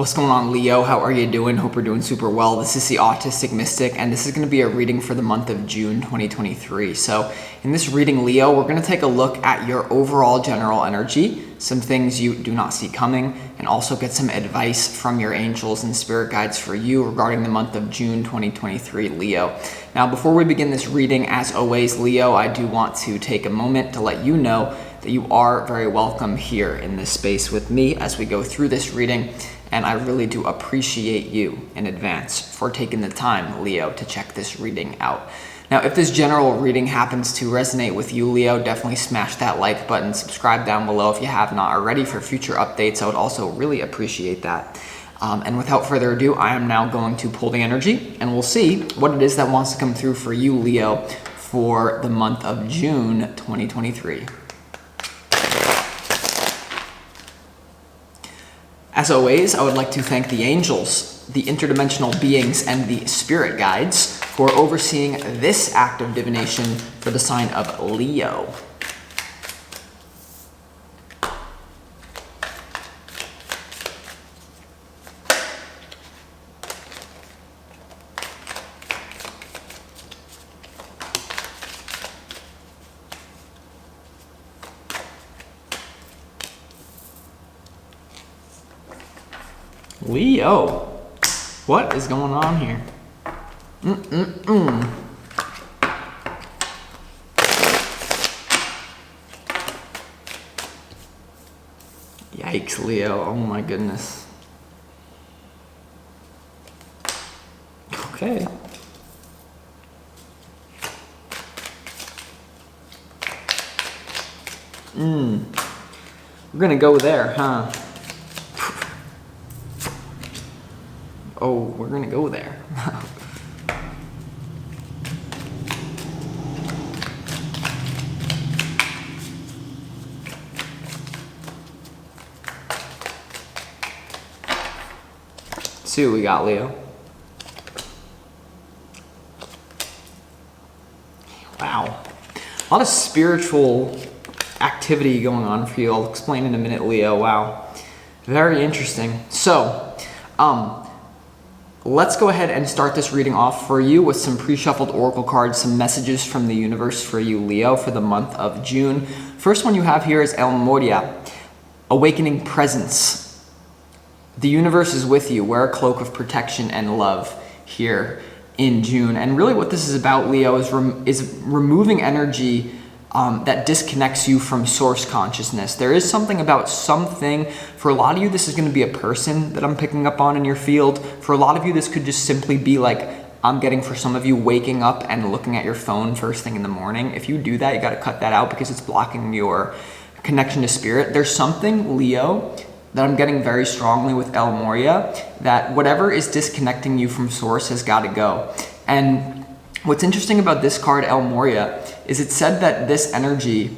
What's going on, Leo? How are you doing? Hope you're doing super well. This is the Autistic Mystic, and this is going to be a reading for the month of June 2023. So in this reading, Leo, we're going to take a look at your overall general energy, some things you do not see coming, and also get some advice from your angels and spirit guides for you regarding the month of June 2023, Leo. Now, before we begin this reading, as always, Leo, I do want to take a moment to let you know that you are very welcome here in this space with me as we go through this reading. And I really do appreciate you in advance for taking the time, Leo, to check this reading out. Now, if this general reading happens to resonate with you, Leo, definitely smash that like button, subscribe down below if you have not already for future updates. I would also really appreciate that. And without further ado, I am now going to pull the energy and we'll see what it is that wants to come through for you, Leo, for the month of June 2023. As always, I would like to thank the angels, the interdimensional beings, and the spirit guides for overseeing this act of divination for the sign of Leo. Leo, what is going on here? Yikes, Leo, oh my goodness. Okay. We're gonna go there, huh? Oh, we're gonna go there. See what we got, Leo. Wow. A lot of spiritual activity going on for you. I'll explain in a minute, Leo. Wow. Very interesting. So, let's go ahead and start this reading off for you with some pre-shuffled oracle cards, some messages from the universe for you, Leo, for the month of June. First one you have here is El Moria, Awakening Presence. The universe is with you. Wear a cloak of protection and love here in June. And really what this is about, Leo, is removing energy that disconnects you from source consciousness. There is something about something. For a lot of you, this is going to be a person that I'm picking up on in your field. For a lot of you, this could just simply be like, I'm getting for some of you waking up and looking at your phone first thing in the morning. If you do that, you got to cut that out because it's blocking your connection to spirit. There's something, Leo, that I'm getting very strongly with El Moria, that whatever is disconnecting you from source has got to go. And what's interesting about this card, El Moria, is it said that this energy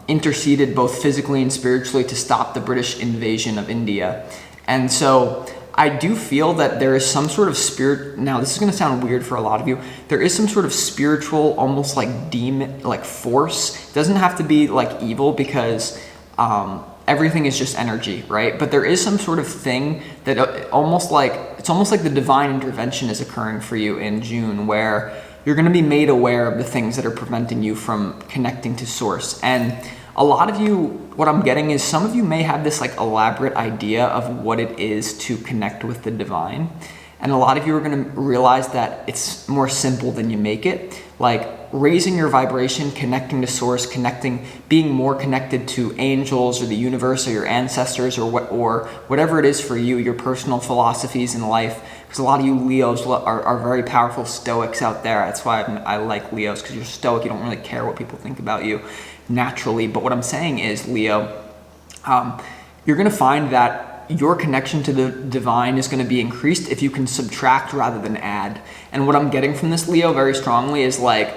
interceded both physically and spiritually to stop the British invasion of India. And so I do feel that there is some sort of spirit. Now, this is going to sound weird for a lot of you. There is some sort of spiritual, almost like demon, like force. It doesn't have to be like evil because everything is just energy, right? But there is some sort of thing that it's almost like the divine intervention is occurring for you in June, where you're going to be made aware of the things that are preventing you from connecting to source. And a lot of you, what I'm getting is some of you may have this like elaborate idea of what it is to connect with the divine. And a lot of you are going to realize that it's more simple than you make it. Like raising your vibration, connecting to source, being more connected to angels or the universe or your ancestors or whatever it is for you, your personal philosophies in life. Because a lot of you Leos are very powerful stoics out there. That's why I like Leos, because you're stoic. You don't really care what people think about you naturally. But what I'm saying is, Leo, you're going to find that your connection to the divine is going to be increased if you can subtract rather than add. And what I'm getting from this, Leo, very strongly is like,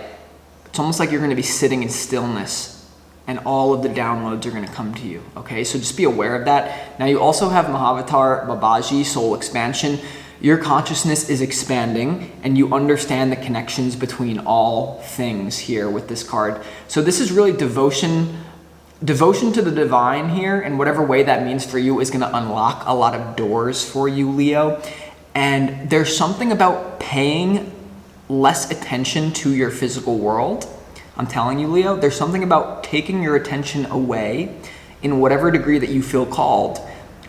it's almost like you're going to be sitting in stillness and all of the downloads are going to come to you. Okay, so just be aware of that. Now you also have Mahavatar Babaji, soul expansion. Your consciousness is expanding and you understand the connections between all things here with this card. So this is really devotion devotion to the divine here, in whatever way that means for you, is going to unlock a lot of doors for you, Leo. And there's something about paying less attention to your physical world. I'm telling you, Leo, there's something about taking your attention away, in whatever degree that you feel called,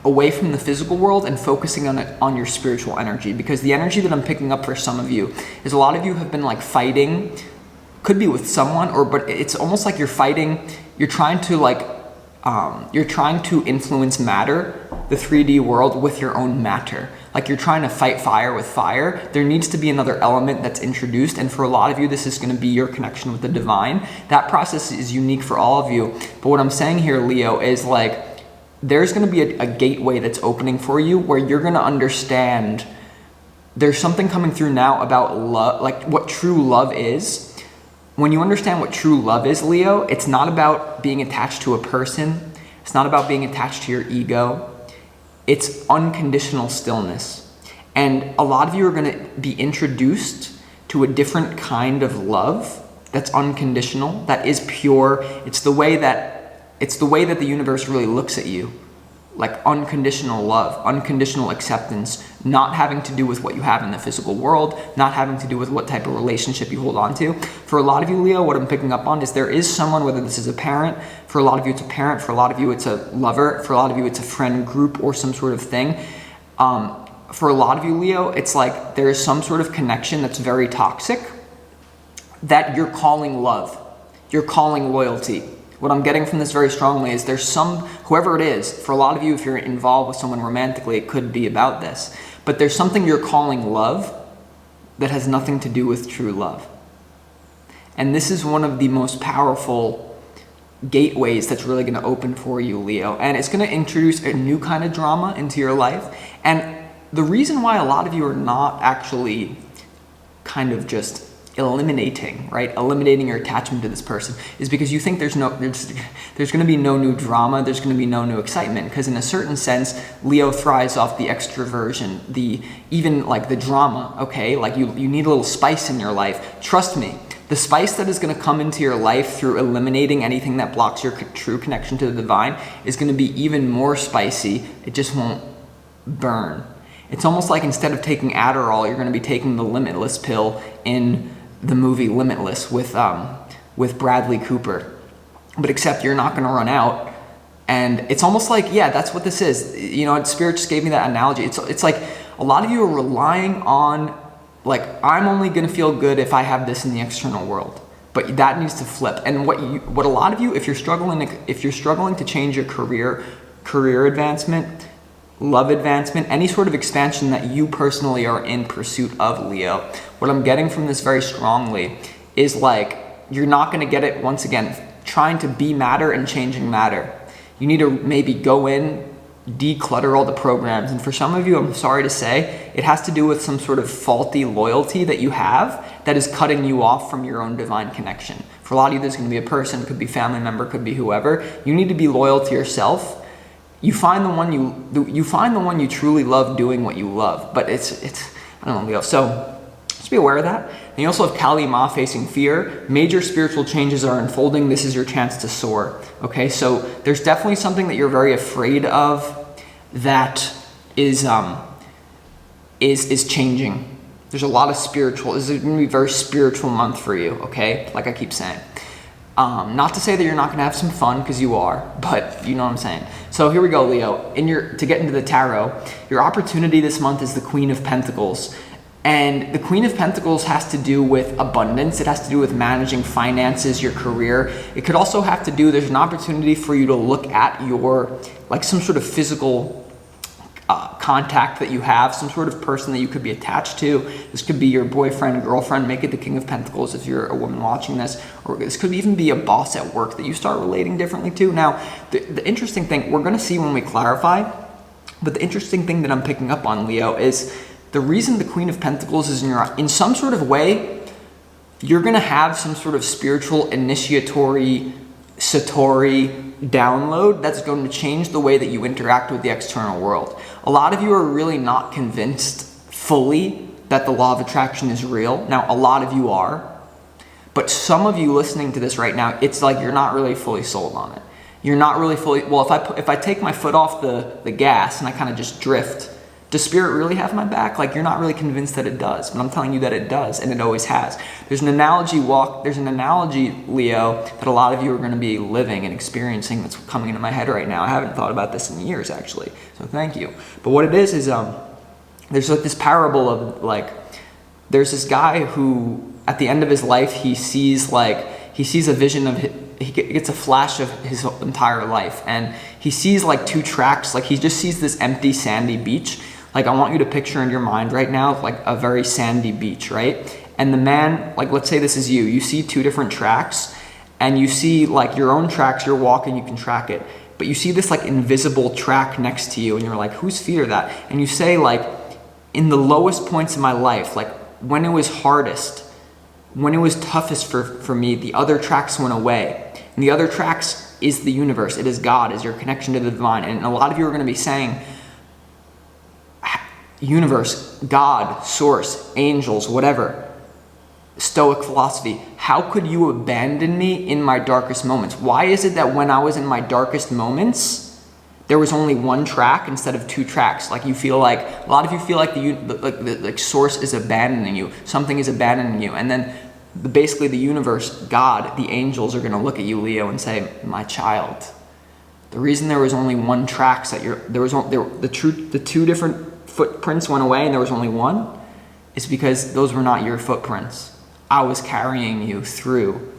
away from the physical world and focusing on your spiritual energy. Because the energy that I'm picking up for some of you is, a lot of you have been like fighting, could be with someone, but it's almost like you're fighting, you're trying to influence matter, the 3D world, with your own matter. Like you're trying to fight fire with fire. There needs to be another element that's introduced, and for a lot of you, this is going to be your connection with the divine. That process is unique for all of you. But what I'm saying here, Leo, is like there's going to be a gateway that's opening for you, where you're going to understand there's something coming through now about love, like what true love is. When you understand what true love is, Leo, it's not about being attached to a person. It's not about being attached to your ego. It's unconditional stillness. And a lot of you are going to be introduced to a different kind of love that's unconditional, that is pure. It's the way that the universe really looks at you. Like unconditional love, unconditional acceptance, not having to do with what you have in the physical world, not having to do with what type of relationship you hold on to. For a lot of you, Leo, what I'm picking up on is there is someone, whether this is a parent, for a lot of you it's a parent, for a lot of you it's a lover, for a lot of you it's a friend group or some sort of thing. For a lot of you, Leo, it's like there is some sort of connection that's very toxic that you're calling love, you're calling loyalty. What I'm getting from this very strongly is there's whoever it is, for a lot of you, if you're involved with someone romantically, it could be about this, but there's something you're calling love that has nothing to do with true love. And this is one of the most powerful gateways that's really going to open for you, Leo. And it's going to introduce a new kind of drama into your life. And the reason why a lot of you are not actually kind of just eliminating your attachment to this person is because you think there's going to be no new drama, there's going to be no new excitement, because in a certain sense, Leo thrives off the extroversion, even like the drama, okay? Like you need a little spice in your life. Trust me, the spice that is going to come into your life through eliminating anything that blocks your true connection to the divine is going to be even more spicy. It just won't burn. It's almost like instead of taking Adderall, you're going to be taking the Limitless pill in the movie Limitless with Bradley Cooper. But except you're not going to run out. And it's almost like, yeah, that's what this is. You know, Spirit just gave me that analogy. It's like a lot of you are relying on, like, I'm only going to feel good if I have this in the external world. But that needs to flip. And what a lot of you, if you're struggling to change your career advancement, love advancement, any sort of expansion that you personally are in pursuit of, Leo, what I'm getting from this very strongly is like, you're not going to get it, once again, trying to be matter and changing matter. You need to maybe go in, declutter all the programs. And for some of you, I'm sorry to say, it has to do with some sort of faulty loyalty that you have that is cutting you off from your own divine connection. For a lot of you, there's going to be a person, could be family member, could be whoever. You need to be loyal to yourself. You find the one you truly love doing what you love. But it's I don't know, Leo. So just be aware of that. And you also have Kali Ma facing fear. Major spiritual changes are unfolding. This is your chance to soar. Okay, so there's definitely something that you're very afraid of that is changing. There's a lot of spiritual. This is going to be a very spiritual month for you. Okay, like I keep saying. Not to say that you're not going to have some fun, because you are, but you know what I'm saying. So here we go, Leo. To get into the tarot, your opportunity this month is the Queen of Pentacles. And the Queen of Pentacles has to do with abundance. It has to do with managing finances, your career. It could also have to do, there's an opportunity for you to look at your, like some sort of physical contact that you have, some sort of person that you could be attached to. This could be your boyfriend, girlfriend, make it the King of Pentacles if you're a woman watching this, or this could even be a boss at work that you start relating differently to. Now, the interesting thing, we're going to see when we clarify, but the interesting thing that I'm picking up on, Leo, is the reason the Queen of Pentacles is in some sort of way, you're going to have some sort of spiritual initiatory Satori download that's going to change the way that you interact with the external world. A lot of you are really not convinced fully that the law of attraction is real. Now, a lot of you are, but some of you listening to this right now, it's like you're not really fully sold on it. You're not really fully, well, if I take my foot off the gas and I kind of just drift, does spirit really have my back? Like, you're not really convinced that it does, but I'm telling you that it does, and it always has. There's an analogy, Leo, that a lot of you are going to be living and experiencing that's coming into my head right now. I haven't thought about this in years, actually, so thank you. But what it is there's like this parable of, like, there's this guy who, at the end of his life, he sees a vision of, he gets a flash of his entire life, and he sees like two tracks, like he just sees this empty sandy beach. Like, I want you to picture in your mind right now, like a very sandy beach, right? And the man, like, let's say this is you see two different tracks, and you see like your own tracks, you're walking, you can track it, but you see this like invisible track next to you, and you're like, whose feet are that? And you say, like, in the lowest points of my life, like when it was hardest, when it was toughest for me, the other tracks went away. And the other tracks is the universe, it is God, is your connection to the divine. And a lot of you are going to be saying, universe, God, source, angels, whatever, Stoic philosophy, how could you abandon me in my darkest moments? Why is it that when I was in my darkest moments, there was only one track instead of two tracks? Like, you feel like, a lot of you feel like the source is abandoning you, something is abandoning you, and then basically the universe, God, the angels are going to look at you, Leo, and say, my child, the reason there was only one track, the two different footprints went away and there was only one, is because those were not your footprints. I was carrying you through.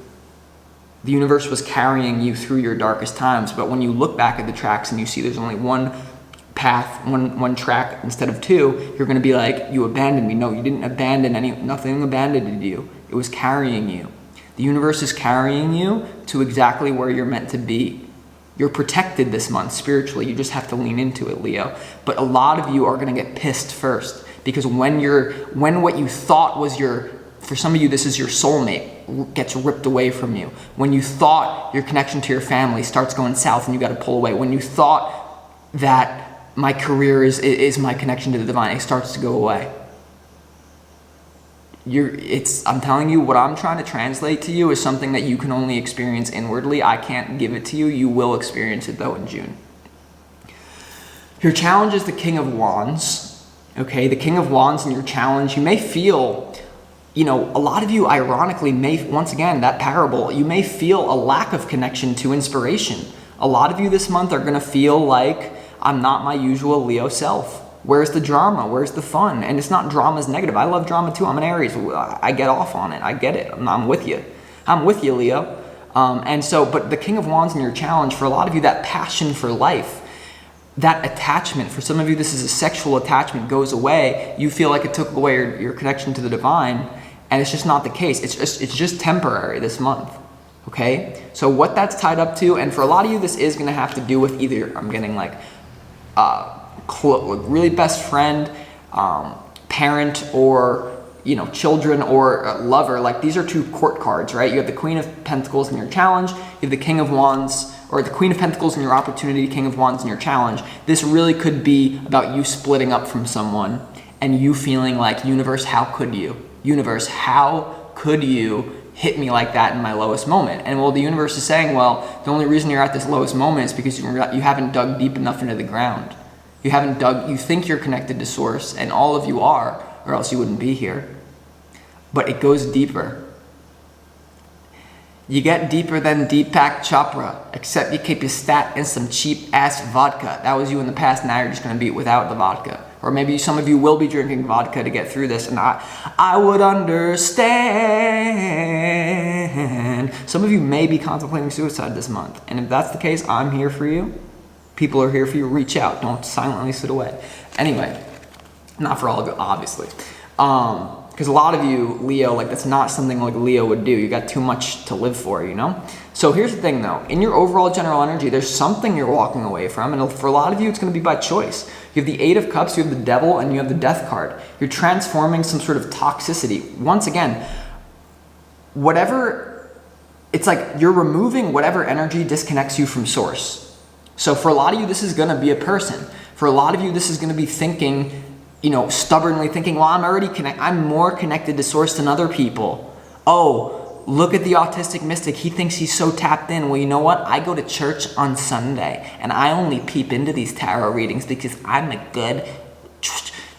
The universe was carrying you through your darkest times. But when you look back at the tracks and you see there's only one path, one track instead of two, you're going to be like, you abandoned me. No, you didn't abandon nothing abandoned you. It was carrying you. The universe is carrying you to exactly where you're meant to be. You're protected this month spiritually. You just have to lean into it, Leo. But a lot of you are going to get pissed first, because when what you thought was for some of you, this is your soulmate, gets ripped away from you. When you thought your connection to your family starts going south and you got to pull away. When you thought that my career is my connection to the divine, it starts to go away. I'm telling you, what I'm trying to translate to you is something that you can only experience inwardly. I can't give it to you. You will experience it, though, in June. Your challenge is the King of Wands. Okay, the King of Wands in your challenge, you may feel, a lot of you, ironically, once again, that parable, you may feel a lack of connection to inspiration. A lot of you this month are going to feel like, I'm not my usual Leo self. Where's the drama? Where's the fun? And it's not drama's negative. I love drama too. I'm an Aries. I get off on it. I get it. I'm with you. I'm with you, Leo. But the King of Wands in your challenge, for a lot of you, that passion for life, that attachment, for some of you, this is a sexual attachment, goes away. You feel like it took away your connection to the divine, and it's just not the case. It's just temporary this month. Okay? So what that's tied up to, and for a lot of you, this is going to have to do with either, I'm getting like, really best friend, parent, or children, or lover. Like, these are two court cards, right? You have the Queen of Pentacles in your challenge, you have the King of Wands, or the Queen of Pentacles in your opportunity, King of Wands in your challenge. This really could be about you splitting up from someone and you feeling like, universe, how could you? Universe, how could you hit me like that in my lowest moment? And well, the universe is saying, well, the only reason you're at this lowest moment is because you haven't dug deep enough into the ground. You think you're connected to source, and all of you are, or else you wouldn't be here. But it goes deeper. You get deeper than Deepak Chopra, except you keep your stat and some cheap ass vodka. That was you in the past, now you're just gonna be without the vodka. Or maybe some of you will be drinking vodka to get through this, and I would understand. Some of you may be contemplating suicide this month, and if that's the case, I'm here for you. People are here for you. Reach out. Don't silently sit away. Anyway, not for all of you, obviously. Because a lot of you, Leo, like, that's not something like Leo would do. You got too much to live for, So here's the thing, though. In your overall general energy, there's something you're walking away from. And for a lot of you, it's going to be by choice. You have the Eight of Cups, you have the Devil, and you have the Death card. You're transforming some sort of toxicity. Once again, it's like you're removing whatever energy disconnects you from source. So for a lot of you, this is going to be a person. For a lot of you, this is going to be thinking, stubbornly thinking, well, I'm more connected to source than other people. Oh, look at the autistic mystic. He thinks he's so tapped in. Well, you know what? I go to church on Sunday, and I only peep into these tarot readings because I'm a good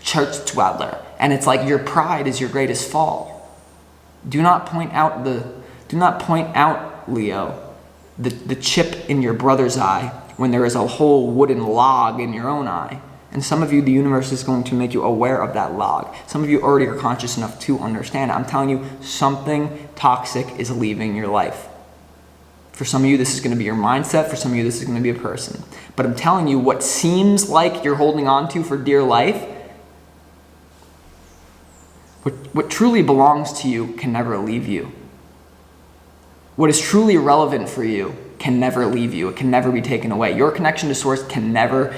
church dweller. And it's like your pride is your greatest fall. Do not point out, Leo, the chip in your brother's eye when there is a whole wooden log in your own eye. And some of you, the universe is going to make you aware of that log. Some of you already are conscious enough to understand. I'm telling you, something toxic is leaving your life. For some of you, this is going to be your mindset. For some of you, this is going to be a person. But I'm telling you, what seems like you're holding on to for dear life, what truly belongs to you can never leave you. What is truly relevant for you can never leave you. It can never be taken away. Your connection to source can never...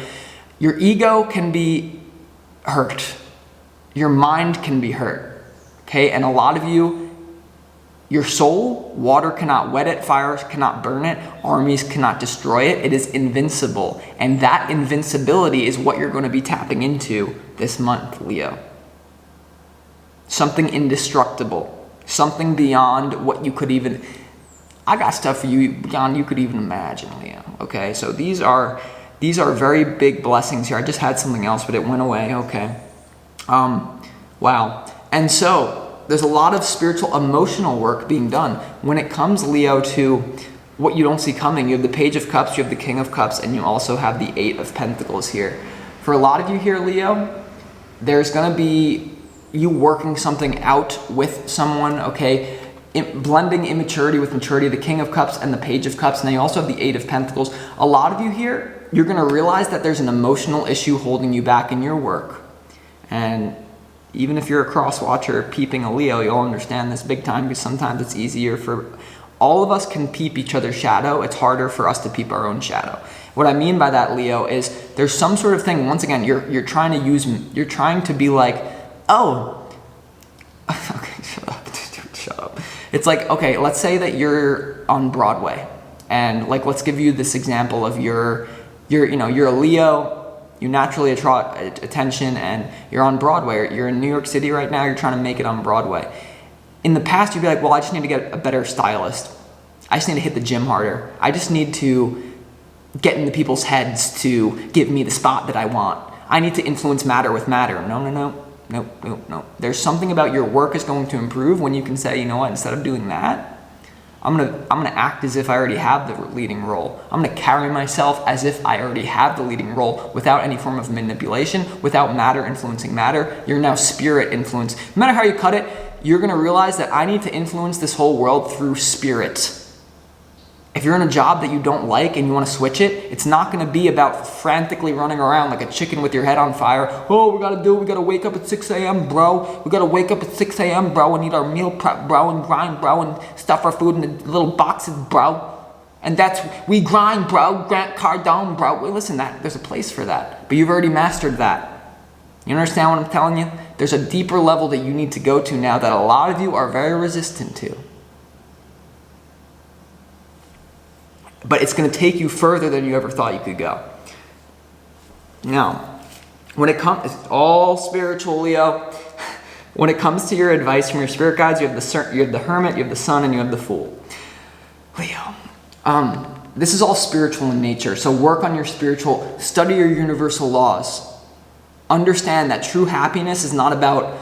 Your ego can be hurt. Your mind can be hurt. Okay? And a lot of you, your soul, water cannot wet it, fire cannot burn it, armies cannot destroy it. It is invincible. And that invincibility is what you're going to be tapping into this month, Leo. Something indestructible. Something beyond what you could even... I got stuff for you beyond you could even imagine, Leo. Okay? So these are very big blessings here. I just had something else, but it went away. Okay. Wow. And so there's a lot of spiritual, emotional work being done. When it comes, Leo, to what you don't see coming, you have the Page of Cups, you have the King of Cups, and you also have the Eight of Pentacles here. For a lot of you here, Leo, there's going to be you working something out with someone, okay? Blending immaturity with maturity, the King of Cups and the Page of Cups. Now you also have the Eight of Pentacles. A lot of you here, you're going to realize that there's an emotional issue holding you back in your work. And even if you're a cross watcher peeping a Leo, you'll understand this big time, because sometimes it's easier for... All of us can peep each other's shadow. It's harder for us to peep our own shadow. What I mean by that, Leo, is there's some sort of thing, once again, you're trying to be like, oh, okay, shut up. It's like, okay, let's say that you're on Broadway, and like, let's give you this example of you're a Leo, you naturally attract attention, and you're on Broadway, or you're in New York City right now, you're trying to make it on Broadway. In the past, you'd be like, well, I just need to get a better stylist. I just need to hit the gym harder. I just need to get into people's heads to give me the spot that I want. I need to influence matter with matter. No. There's something about your work is going to improve when you can say, you know what, instead of doing that, I'm gonna act as if I already have the leading role. I'm gonna carry myself as if I already have the leading role without any form of manipulation, without matter influencing matter. You're now spirit influence. No matter how you cut it, you're gonna realize that I need to influence this whole world through spirit. If you're in a job that you don't like and you want to switch it, it's not going to be about frantically running around like a chicken with your head on fire. Oh, we got to wake up at 6 a.m., bro. We got to wake up at 6 a.m., bro, and eat our meal prep, bro, and grind, bro, and stuff our food in the little boxes, bro. And we grind, bro, Grant Cardone, bro. Well, listen, there's a place for that. But you've already mastered that. You understand what I'm telling you? There's a deeper level that you need to go to now that a lot of you are very resistant to. But it's going to take you further than you ever thought you could go. Now, when it comes, it's all spiritual, Leo. When it comes to your advice from your spirit guides, you have the Hermit, you have the Sun, and you have the Fool. Leo, this is all spiritual in nature. So work on your spiritual, study your universal laws. Understand that true happiness is not about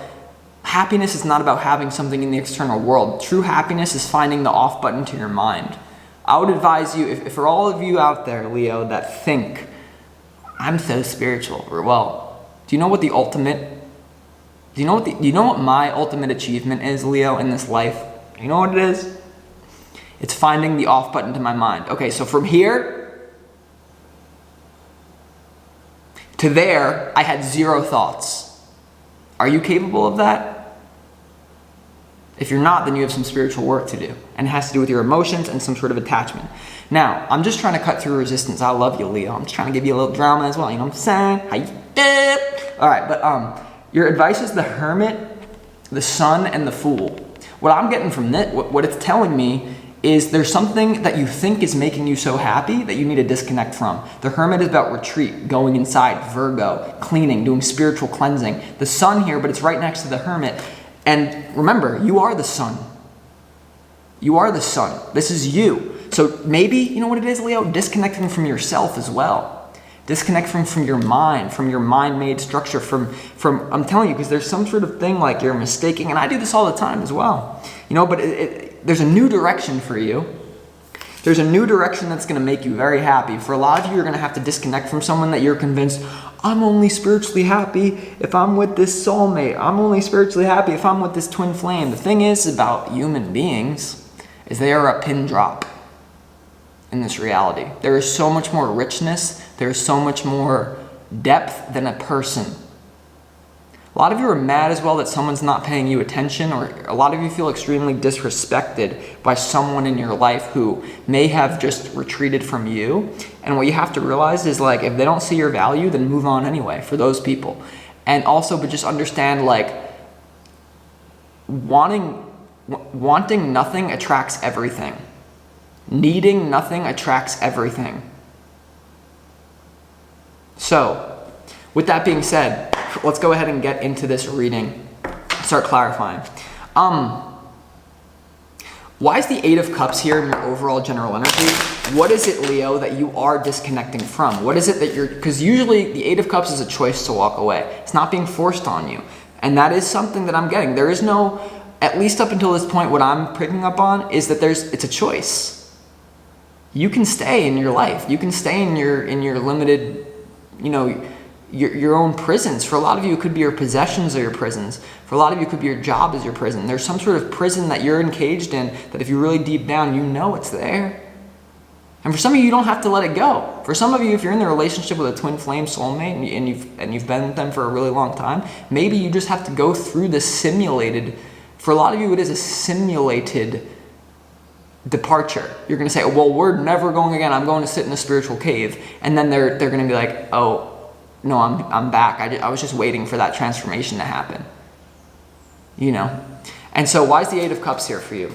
having something in the external world. True happiness is finding the off button to your mind. I would advise you, if for all of you out there, Leo, that think, I'm so spiritual, well, do you know what my ultimate achievement is, Leo, in this life? You know what it is? It's finding the off button to my mind. Okay, so from here to there, I had 0 thoughts. Are you capable of that? If you're not, then you have some spiritual work to do. And it has to do with your emotions and some sort of attachment. Now, I'm just trying to cut through resistance. I love you, Leo. I'm just trying to give you a little drama as well. You know what I'm saying? How you doing? All right, but your advice is the Hermit, the Sun, and the Fool. What I'm getting from this, what it's telling me is there's something that you think is making you so happy that you need to disconnect from. The Hermit is about retreat, going inside, Virgo, cleaning, doing spiritual cleansing. The Sun here, but it's right next to the Hermit. And remember, you are the sun. You are the sun. This is you. So maybe, you know what it is, Leo? Disconnecting from yourself as well. Disconnecting from your mind-made structure, from I'm telling you, because there's some sort of thing like you're mistaking, and I do this all the time as well. You know, but there's a new direction for you. There's a new direction that's going to make you very happy. For a lot of you, you're going to have to disconnect from someone that you're convinced, I'm only spiritually happy if I'm with this soulmate. I'm only spiritually happy if I'm with this twin flame. The thing is about human beings is they are a pin drop in this reality. There is so much more richness. There is so much more depth than a person. A lot of you are mad as well that someone's not paying you attention, or a lot of you feel extremely disrespected by someone in your life who may have just retreated from you. And what you have to realize is, like, if they don't see your value, then move on anyway for those people. And also, but just understand, like, wanting nothing attracts everything. Needing nothing attracts everything. So, with that being said, let's go ahead and get into this reading. Start clarifying. Why is the Eight of Cups here in your overall general energy? What is it, Leo, that you are disconnecting from? What is it that you're... Because usually the Eight of Cups is a choice to walk away. It's not being forced on you. And that is something that I'm getting. There is no... At least up until this point, what I'm picking up on is that it's a choice. You can stay in your life. You can stay in your limited, you know, your own prisons. For a lot of you, it could be your possessions or your prisons. For a lot of you, it could be your job as your prison. There's some sort of prison that you're encaged in that if you really deep down, you know it's there. And for some of you, you don't have to let it go. For some of you, if you're in the relationship with a twin flame soulmate and you've been with them for a really long time, maybe you just have to go through this simulated, for a lot of you, it is a simulated departure. You're going to say, well, we're never going again. I'm going to sit in a spiritual cave. And then they're going to be like, oh, no, I'm back. I was just waiting for that transformation to happen. You know? And so why is the Eight of Cups here for you?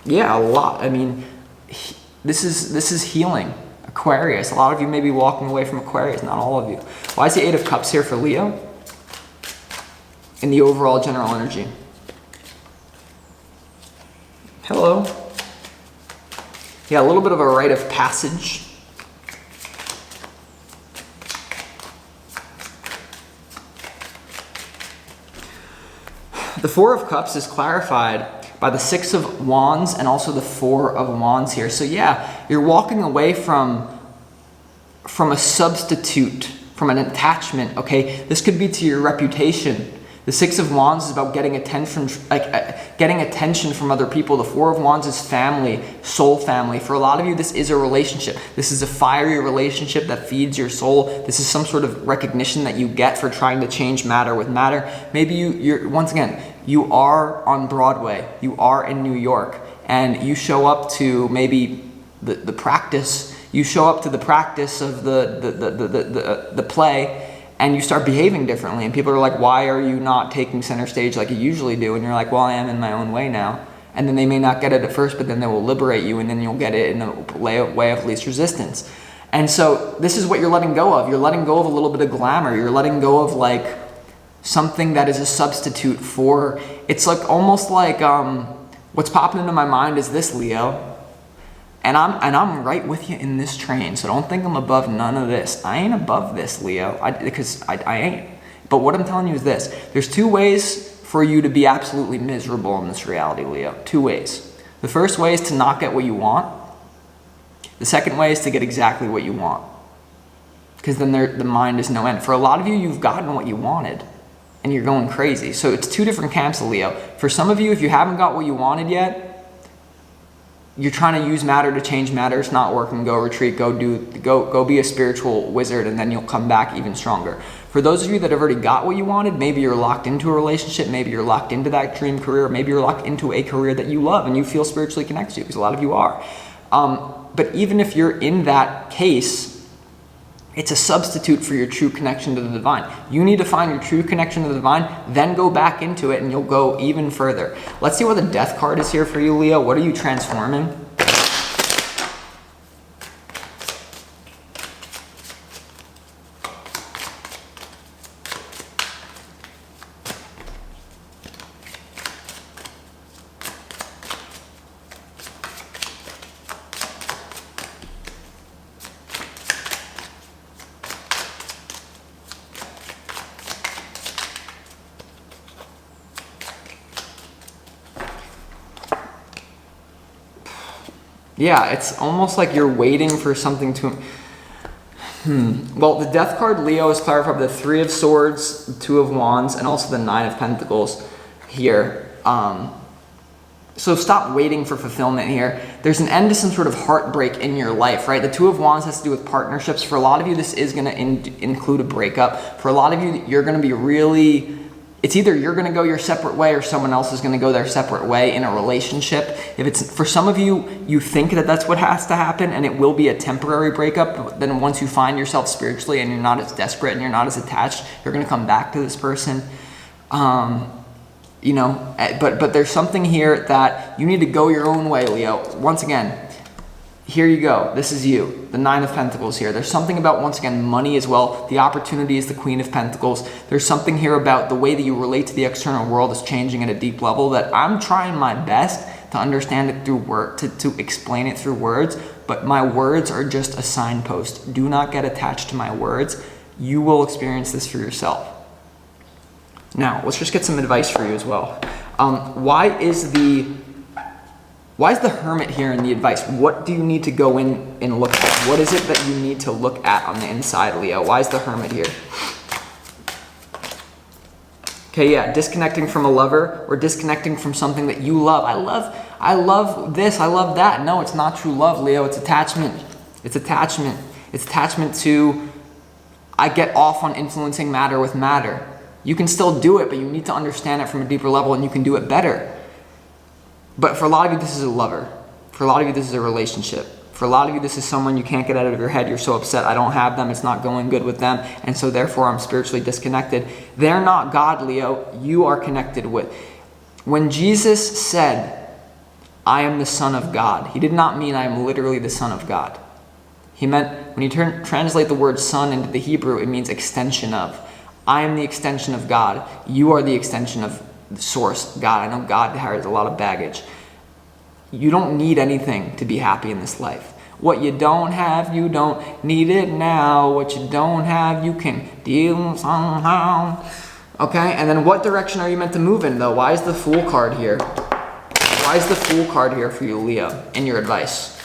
Yeah, a lot. I mean, this is healing. Aquarius. A lot of you may be walking away from Aquarius, not all of you. Why is the Eight of Cups here for Leo? In the overall general energy. Hello. Yeah, a little bit of a rite of passage. The Four of Cups is clarified by the Six of Wands and also the Four of Wands here. So yeah, you're walking away from a substitute, from an attachment, okay? This could be to your reputation. The Six of Wands is about getting attention, getting attention from other people. The Four of Wands is family, soul family. For a lot of you, this is a relationship. This is a fiery relationship that feeds your soul. This is some sort of recognition that you get for trying to change matter with matter. Maybe you're once again, you are on Broadway. You are in New York, and you show up to maybe the practice. You show up to the practice of the play. And you start behaving differently, and people are like, why are you not taking center stage like you usually do? And you're like, well, I am in my own way now. And then they may not get it at first, but then they will liberate you, and then you'll get it in the way of least resistance. And so this is what you're letting go of. You're letting go of a little bit of glamour. You're letting go of like something that is a substitute for, it's like almost like what's popping into my mind is this, Leo. And I'm right with you in this train, so don't think I'm above none of this. I ain't above this, Leo, because I ain't. But what I'm telling you is this. There's two ways for you to be absolutely miserable in this reality, Leo. Two ways. The first way is to not get what you want. The second way is to get exactly what you want. Because then the mind is no end. For a lot of you, you've gotten what you wanted, and you're going crazy. So it's two different camps, Leo. For some of you, if you haven't got what you wanted yet, you're trying to use matter to change matter. It's not working. Go retreat. Go be a spiritual wizard, and then you'll come back even stronger. For those of you that have already got what you wanted, maybe you're locked into a relationship. Maybe you're locked into that dream career. Maybe you're locked into a career that you love and you feel spiritually connected to, because a lot of you are. But even if you're in that case, it's a substitute for your true connection to the divine. You need to find your true connection to the divine, then go back into it, and you'll go even further. Let's see what the Death card is here for you, Leo. What are you transforming? Yeah, it's almost like you're waiting for something to... Well, the Death card, Leo, is clarified by the Three of Swords, the Two of Wands, and also the Nine of Pentacles here. So stop waiting for fulfillment here. There's an end to some sort of heartbreak in your life, right? The Two of Wands has to do with partnerships. For a lot of you, this is going to include a breakup. For a lot of you, you're going to be really... It's either you're going to go your separate way or someone else is going to go their separate way in a relationship. If it's for some of you, you think that that's what has to happen and it will be a temporary breakup. But then once you find yourself spiritually and you're not as desperate and you're not as attached, you're going to come back to this person. You know, but there's something here that you need to go your own way, Leo. Once again, here you go. This is you, the Nine of Pentacles here. There's something about, once again, money as well. The opportunity is the Queen of Pentacles. There's something here about the way that you relate to the external world is changing at a deep level that I'm trying my best to understand it through word, to explain it through words, but my words are just a signpost. Do not get attached to my words. You will experience this for yourself. Now, let's just get some advice for you as well. Why is the Hermit here in the advice? What do you need to go in and look at? What is it that you need to look at on the inside, Leo? Why is the Hermit here? Okay, yeah, disconnecting from a lover or disconnecting from something that you love. I love this, I love that. No, it's not true love, Leo. It's attachment. It's attachment. It's attachment to, I get off on influencing matter with matter. You can still do it, but you need to understand it from a deeper level and you can do it better. But for a lot of you, this is a lover. For a lot of you, this is a relationship. For a lot of you, this is someone you can't get out of your head. You're so upset, I don't have them, it's not going good with them, and so therefore I'm spiritually disconnected. They're not God, Leo. You are connected with. When Jesus said, I am the Son of God, he did not mean I am literally the Son of God. He meant, when you translate the word son into the Hebrew, it means extension of. I am the extension of God. You are the extension of the source, God. I know God carries a lot of baggage. You don't need anything to be happy in this life. What you don't have, you don't need it now. What you don't have, you can deal somehow. Okay, and then what direction are you meant to move in, though? Why is the Fool card here? Why is the Fool card here for you, Leo, in your advice?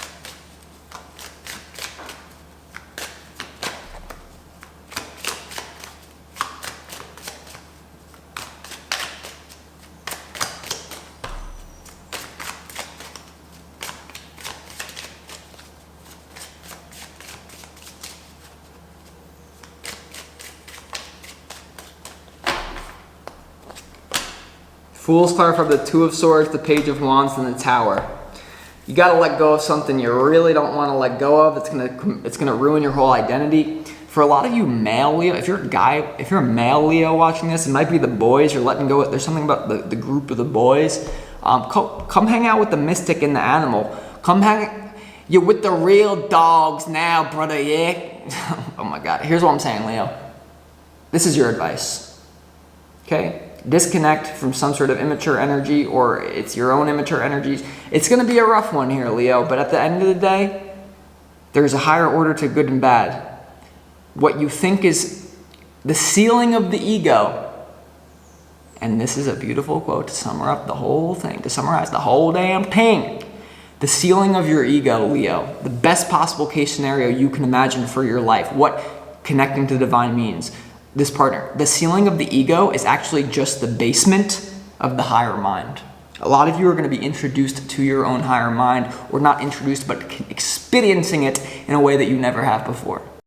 Fool's clarified the Two of Swords, the Page of Wands, and the Tower. You got to let go of something you really don't want to let go of. It's gonna ruin your whole identity. For a lot of you male Leo, if you're a male Leo watching this, it might be the boys you're letting go of. There's something about the group of the boys. Come hang out with the mystic and the animal. You're with the real dogs now, brother, yeah? Oh my God. Here's what I'm saying, Leo. This is your advice. Okay? Disconnect from some sort of immature energy, or it's your own immature energies. It's going to be a rough one here, Leo, but at the end of the day, there's a higher order to good and bad. What you think is the ceiling of the ego, and this is a beautiful quote to summarize the whole thing, to summarize the whole damn thing. The ceiling of your ego, Leo, the best possible case scenario you can imagine for your life, what connecting to the divine means. This partner, the ceiling of the ego is actually just the basement of the higher mind. A lot of you are going to be introduced to your own higher mind, or not introduced, but experiencing it in a way that you never have before.